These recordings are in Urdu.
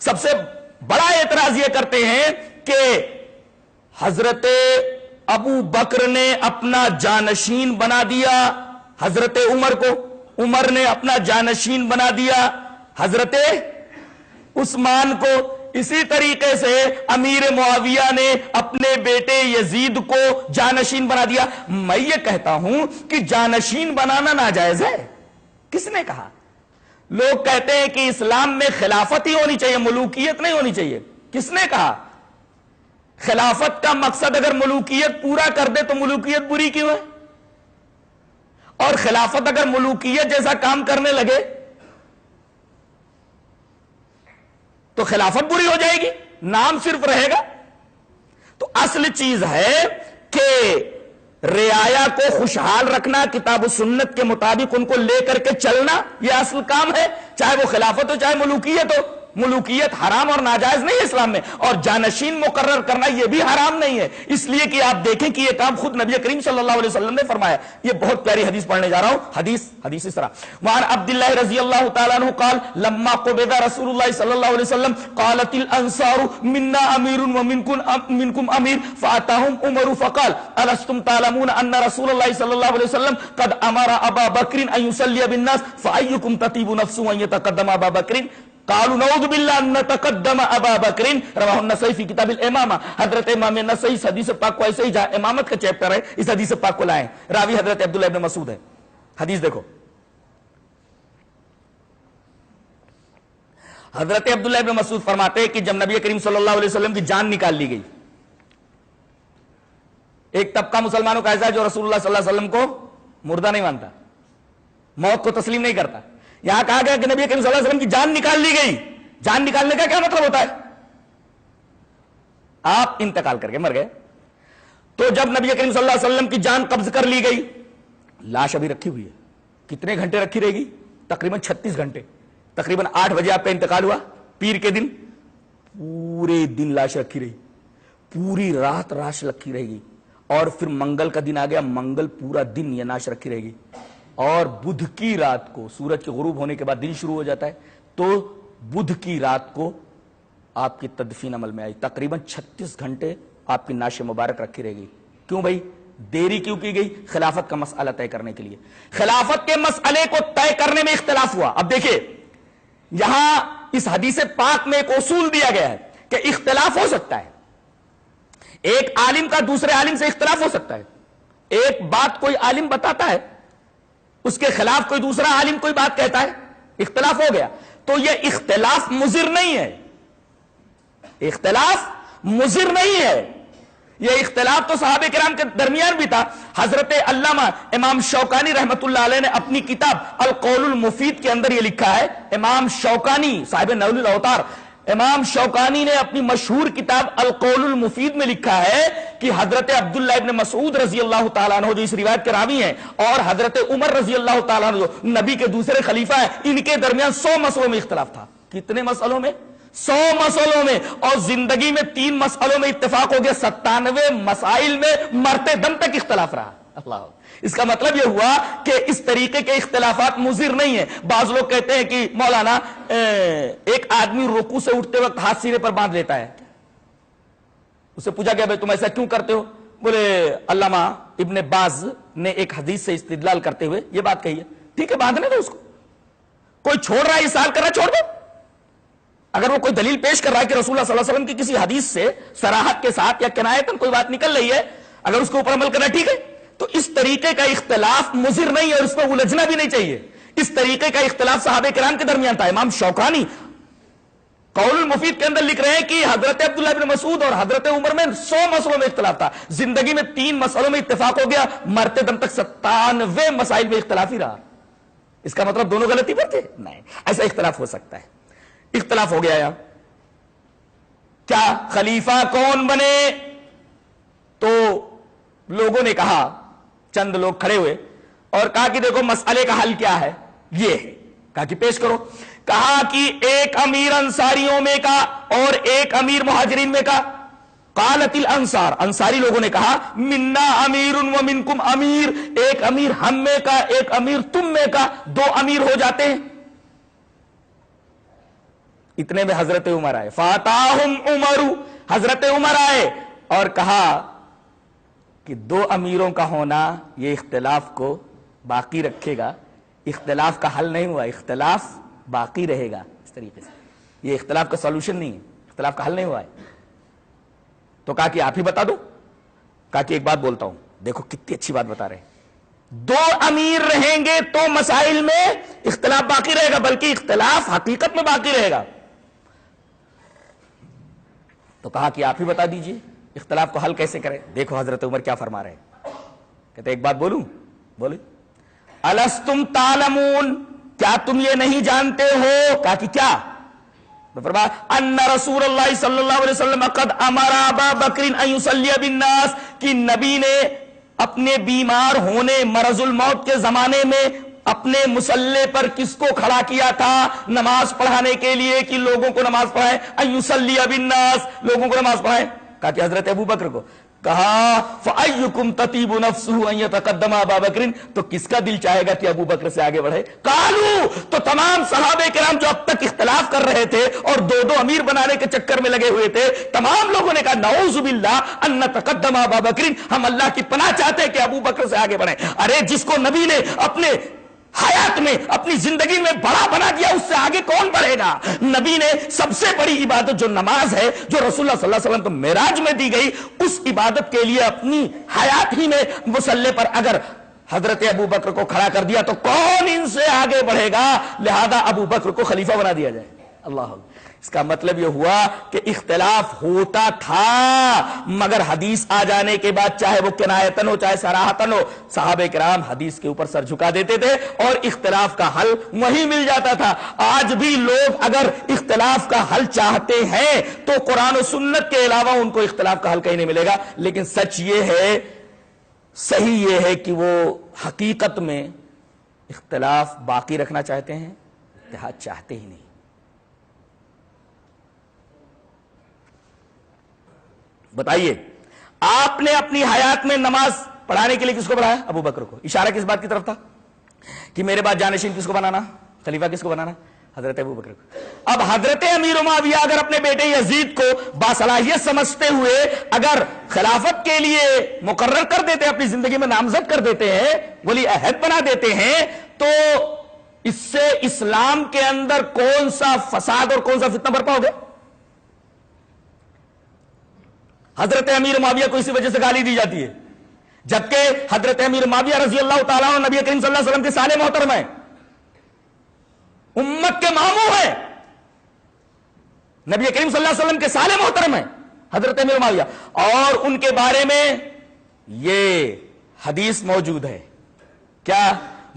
سب سے بڑا اعتراض یہ کرتے ہیں کہ حضرت ابو بکر نے اپنا جانشین بنا دیا حضرت عمر کو، عمر نے اپنا جانشین بنا دیا حضرت عثمان کو، اسی طریقے سے امیر معاویہ نے اپنے بیٹے یزید کو جانشین بنا دیا۔ میں یہ کہتا ہوں کہ جانشین بنانا ناجائز ہے، کس نے کہا؟ لوگ کہتے ہیں کہ اسلام میں خلافت ہی ہونی چاہیے، ملوکیت نہیں ہونی چاہیے، کس نے کہا؟ خلافت کا مقصد اگر ملوکیت پورا کر دے تو ملوکیت بری کیوں ہے؟ اور خلافت اگر ملوکیت جیسا کام کرنے لگے تو خلافت بری ہو جائے گی، نام صرف رہے گا۔ تو اصل چیز ہے کہ رعایا کو خوشحال رکھنا، کتاب و سنت کے مطابق ان کو لے کر کے چلنا، یہ اصل کام ہے، چاہے وہ خلافت ہو چاہے ملوکیت ہو۔ ملوکیت حرام اور ناجائز نہیں ہے اسلام میں، اور جانشین مقرر کرنا یہ بھی حرام نہیں ہے، اس لیے کہ آپ دیکھیں کہ یہ کام خود نبی کریم صلی اللہ علیہ وسلم نے فرمایا۔ یہ بہت پیاری حدیث پڑھنے جا رہا ہوں، حدیث اس طرح، وعن عبداللہ رضی اللہ تعالیٰ عنہ قال لما قبض رسول اللہ صلی اللہ علیہ وسلم قالت الانصار منا امیر ومنکم امیر فاتاهم عمر فقال الستم تعلمون ان رسول اللہ صلی اللہ علیہ وسلم قد امر ابا بکر ان يصلي بالناس فأيكم تطيب نفسه ان يتقدم ابا بکر قالوا نعوذ باللہ ان نتقدم ابا بکر، رواہ النسائی فی کتاب الامامہ۔ حضرت امام نسائی اس حدیث پاک کو ایسے ہی جہاں امامت کا چیپٹر ہے اس حدیث پاک کو لائیں، راوی حضرت عبداللہ ابن مسعود ہے۔ حدیث دیکھو، حضرت عبداللہ ابن مسعود فرماتے ہیں کہ جب نبی کریم صلی اللہ علیہ وسلم کی جان نکال لی گئی، ایک طبقہ مسلمانوں کا ایسا ہے جو رسول اللہ صلی اللہ علیہ وسلم کو مردہ نہیں مانتا، موت کو تسلیم نہیں کرتا۔ یہاں کہا گیا کہ نبی کریم صلی اللہ علیہ وسلم کی جان نکال لی گئی، جان نکالنے کا کیا مطلب ہوتا ہے؟ آپ انتقال کر کے مر گئے۔ تو جب نبی کریم صلی اللہ علیہ وسلم کی جان قبض کر لی گئی، لاش ابھی رکھی ہوئی ہے، کتنے گھنٹے رکھی رہے گی؟ تقریباً 36 گھنٹے، تقریباً 8 بجے آپ کا انتقال ہوا پیر کے دن، پورے دن لاش رکھی رہی، پوری رات لاش رکھی رہے گی، اور پھر منگل کا دن آ گیا، منگل پورا دن یہ لاش رکھی رہے گی، اور بدھ کی رات کو سورج کے غروب ہونے کے بعد دن شروع ہو جاتا ہے، تو بدھ کی رات کو آپ کی تدفین عمل میں آئی، تقریباً 36 گھنٹے آپ کی نعش مبارک رکھی رہے گی۔ کیوں بھائی دیری کیوں کی گئی؟ خلافت کا مسئلہ طے کرنے کے لیے، خلافت کے مسئلے کو طے کرنے میں اختلاف ہوا۔ اب دیکھیں یہاں اس حدیث پاک میں ایک اصول دیا گیا ہے کہ اختلاف ہو سکتا ہے، ایک عالم کا دوسرے عالم سے اختلاف ہو سکتا ہے، ایک بات کوئی عالم بتاتا ہے، اس کے خلاف کوئی دوسرا عالم کوئی بات کہتا ہے، اختلاف ہو گیا، تو یہ اختلاف مضر نہیں ہے، اختلاف مضر نہیں ہے، یہ اختلاف تو صحابہ کرام کے درمیان بھی تھا۔ حضرت علامہ امام شوکانی رحمت اللہ علیہ نے اپنی کتاب القول المفید کے اندر یہ لکھا ہے، امام شوکانی صاحب نول الاوتار، امام شوکانی نے اپنی مشہور کتاب القول المفید میں لکھا ہے کہ حضرت عبداللہ ابن مسعود رضی اللہ تعالیٰ عنہ جو اس روایت کے راوی ہیں، اور حضرت عمر رضی اللہ تعالیٰ عنہ جو نبی کے دوسرے خلیفہ ہیں، ان کے درمیان 100 مسئلوں میں اختلاف تھا۔ کتنے مسئلوں میں؟ 100 مسئلوں میں، اور زندگی میں 3 مسئلوں میں اتفاق ہو گیا، 97 مسائل میں مرتے دم تک اختلاف رہا۔ اللہ، اس کا مطلب یہ ہوا کہ اس طریقے کے اختلافات مضر نہیں ہیں۔ بعض لوگ کہتے ہیں کہ مولانا ایک آدمی رکوع سے اٹھتے وقت ہاتھ سینے پر باندھ لیتا ہے، اسے پوچھا گیا بھائی تم ایسا کیوں کرتے ہو؟ بولے علامہ ابن باز نے ایک حدیث سے استدلال کرتے ہوئے یہ بات کہی ہے۔ ٹھیک ہے، باندھنے دو اس کو، کوئی چھوڑ رہا ہے اسال کر رہا ہے، چھوڑ دو۔ اگر وہ کوئی دلیل پیش کر رہا ہے کہ رسول اللہ صلی اللہ علیہ وسلم کی کسی حدیث سے صراحت کے ساتھ یا کنایتاً کوئی بات نکل رہی ہے، اگر اس کے اوپر عمل کرنا ٹھیک ہے، تو اس طریقے کا اختلاف مضر نہیں ہے اور اس میں الجھنا بھی نہیں چاہیے۔ اس طریقے کا اختلاف صحابہ کرام کے درمیان تھا۔ امام شوکانی قول المفید کے اندر لکھ رہے ہیں کہ حضرت عبداللہ بن مسعود اور حضرت عمر میں 100 مسئلوں میں اختلاف تھا، زندگی میں 3 مسئلوں میں اتفاق ہو گیا، مرتے دم تک 97 مسائل میں اختلاف ہی رہا۔ اس کا مطلب دونوں غلطی پر تھے؟ نہیں، ایسا اختلاف ہو سکتا ہے۔ اختلاف ہو گیا یہاں، کیا خلیفہ کون بنے؟ تو لوگوں نے کہا، چند لوگ کھڑے ہوئے اور کہا کہ دیکھو مسئلے کا حل کیا ہے، یہ ہے، کہا کہ پیش کرو۔ کہا کہ ایک امیر انصاریوں میں کا اور ایک امیر مہاجرین میں کا۔ قالت الانصار، انصاری لوگوں نے کہا منا امیر و منکم امیر، ایک امیر ہم میں کا ایک امیر تم میں کا، 2 امیر ہو جاتے ہیں۔ اتنے میں حضرت عمر آئے، فاتاہم عمر، حضرت عمر آئے اور کہا کہ دو امیروں کا ہونا یہ اختلاف کو باقی رکھے گا، اختلاف کا حل نہیں ہوا، اختلاف باقی رہے گا. اس طریقے سے یہ اختلاف کا سولوشن نہیں ہے، اختلاف کا حل نہیں ہوا ہے. تو کہا کہ آپ ہی بتا دو. کہا کہ ایک بات بولتا ہوں، دیکھو کتنی اچھی بات بتا رہے ہیں، دو امیر رہیں گے تو مسائل میں اختلاف باقی رہے گا، بلکہ اختلاف حقیقت میں باقی رہے گا. تو کہا کہ آپ ہی بتا دیجئے اختلاف کو حل کیسے کریں. دیکھو حضرت عمر کیا فرما رہے ہیں، کہتے ایک بات بولوں، بولے الستم تعلمون، کیا تم یہ نہیں جانتے ہو. کہا کہ کیا؟ فرمایا ان رسول اللہ صلی اللہ علیہ وسلم قد امر ابا بکر ان یصلی بالناس، کہ نبی نے اپنے بیمار ہونے مرض الموت کے زمانے میں اپنے مصلی پر کس کو کھڑا کیا تھا؟ نماز پڑھانے کے لیے، کہ لوگوں کو نماز پڑھائیں. ان یصلی بالناس، لوگوں کو نماز پڑھائیں. کہا کہ حضرت ابو بکر کو. کہا فَأَيُّكُمْ تَطِيبُ نَفْسُهُ أَن يَتَقَدَّمَ أَبَا بَكْرٍ، تو کس کا دل چاہے گا کہ ابو بکر سے آگے بڑھے؟ قالوا، تو تمام صحابہ کرام جو اب تک اختلاف کر رہے تھے اور دو دو امیر بنانے کے چکر میں لگے ہوئے تھے، تمام لوگوں نے کہا نعوذ باللہ ان نتقدم ابا بکر، ہم اللہ کی پناہ چاہتے ہیں کہ ابو بکر سے آگے بڑھیں. ارے جس کو نبی نے اپنے حیات میں اپنی زندگی میں بڑا بنا دیا، اس سے آگے کون بڑھے گا؟ نبی نے سب سے بڑی عبادت جو نماز ہے، جو رسول اللہ صلی اللہ علیہ وسلم کو معراج میں دی گئی، اس عبادت کے لیے اپنی حیات ہی میں مصلی پر اگر حضرت ابو بکر کو کھڑا کر دیا تو کون ان سے آگے بڑھے گا؟ لہذا ابو بکر کو خلیفہ بنا دیا جائے. اللہ، اس کا مطلب یہ ہوا کہ اختلاف ہوتا تھا، مگر حدیث آ جانے کے بعد چاہے وہ کنایتن ہو چاہے صراحتن ہو، صحابہ کرام حدیث کے اوپر سر جھکا دیتے تھے اور اختلاف کا حل وہی مل جاتا تھا. آج بھی لوگ اگر اختلاف کا حل چاہتے ہیں تو قرآن و سنت کے علاوہ ان کو اختلاف کا حل کہیں نہیں ملے گا. لیکن سچ یہ ہے، صحیح یہ ہے کہ وہ حقیقت میں اختلاف باقی رکھنا چاہتے ہیں، اتحاد چاہتے ہی نہیں. بتائیے، آپ نے اپنی حیات میں نماز پڑھانے کے لیے کس کو بنایا؟ ابو بکر کو. اشارہ کس بات کی طرف تھا؟ کہ میرے بعد جانشین کس کو بنانا، خلیفہ کس کو بنانا؟ حضرت ابو بکر کو. اب حضرت امیر معاویہ اگر اپنے بیٹے یزید کو باصلاحیت سمجھتے ہوئے اگر خلافت کے لیے مقرر کر دیتے، اپنی زندگی میں نامزد کر دیتے ہیں، ولی عہد بنا دیتے ہیں، تو اس سے اسلام کے اندر کون سا فساد اور کون سا فتنہ برپا ہو گیا؟ حضرت امیر معاویہ کو اسی وجہ سے گالی دی جاتی ہے، جبکہ حضرت امیر معاویہ رضی اللہ تعالیٰ عنہ نبی کریم صلی اللہ علیہ وسلم کے سالے محترم ہیں، امت کے ماموں ہیں، نبی کریم صلی اللہ علیہ وسلم کے سالے محترم ہیں حضرت امیر معاویہ. اور ان کے بارے میں یہ حدیث موجود ہے، کیا؟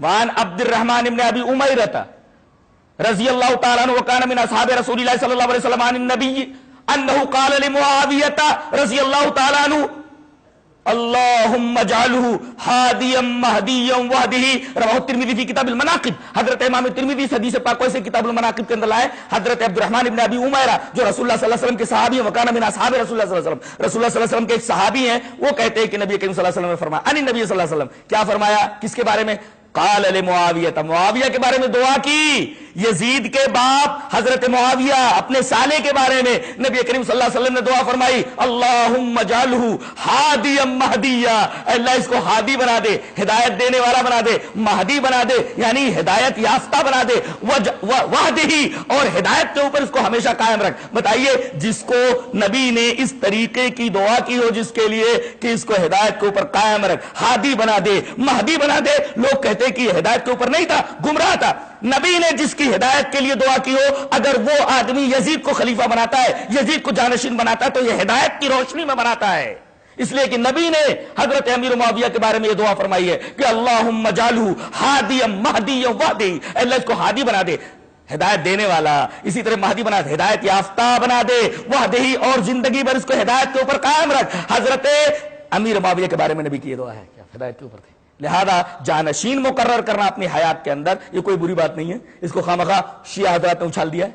وان عبد الرحمن ابن ابی امیرہ رضی اللہ تعالیٰ عنہ وکان من اصحاب رسول اللہ صلی اللہ علیہ وسلم عن النبی انه قال لمعاویہ رضی اللہ تعالیٰ عنہ اللہم اجعلہ ہادیا مہدیا وحدہ، رواہ الترمذی فی کتاب المناقب. حضرت امام ترمذی اس حدیث پاک کو اسے کتاب المناقب کے اندر لائے. حضرت عبد الرحمن ابن ابی امیرہ جو رسول اللہ صلی اللہ علیہ وسلم کے صحابی ہیں، وکان من اصحاب رسول اللہ صلی اللہ علیہ وسلم، رسول اللہ صلی اللہ علیہ وسلم کے ایک صحابی ہیں، وہ کہتے ہیں کہ نبی کریم صلی اللہ علیہ وسلم نے فرمایا ان نبی صلی اللہ علیہ وسلم، کیا فرمایا؟ کس کے بارے میں؟ قال لمعاویہ، معاویہ کے بارے میں دعا کی. یزید کے باپ حضرت معاویہ اپنے سالے کے بارے میں نبی کریم صلی اللہ علیہ وسلم نے دعا فرمائی اللہم اجعلہ ہادیا مہدیا، اللہ اس کو ہادی بنا دے، ہدایت دینے والا بنا دے، مہدی بنا دے یعنی ہدایت یافتہ بنا دے، وحدہ، اور ہدایت کے اوپر اس کو ہمیشہ قائم رکھ. بتائیے، جس کو نبی نے اس طریقے کی دعا کی ہو، جس کے لیے کہ اس کو ہدایت کے اوپر قائم رکھ، ہادی بنا دے، مہدی بنا دے، لوگ کہتے کہ یہ ہدایت کے اوپر نہیں تھا، گمراہ تھا. نبی نے جس کی ہدایت کے لیے دعا کی ہو، اگر وہ آدمی یزید کو خلیفہ بناتا ہے، یزید کو جانشین بناتا ہے، تو یہ ہدایت کی روشنی میں بناتا ہے. اس لیے کہ نبی نے حضرت امیر معاویہ کے بارے میں یہ دعا فرمائی ہے کہ اللہم اجعلہ ہادیا مہدیا وحدہ، اللہ اس کو ہادی بنا دے، ہدایت دینے والا، اسی طرح مہدی بنا دے، ہدایت یافتہ بنا دے، وحدہ، اور زندگی بھر اس کو ہدایت کے اوپر قائم رکھ. حضرت امیر معاویہ کے بارے میں نبی کی یہ دعا ہے کہ ہدایت کے اوپر تھے. لہذا جانشین مقرر کرنا اپنی حیات کے اندر یہ کوئی بری بات نہیں ہے. اس کو خواہ مخواہ شیعہ حضرات نے اچھال دیا ہے.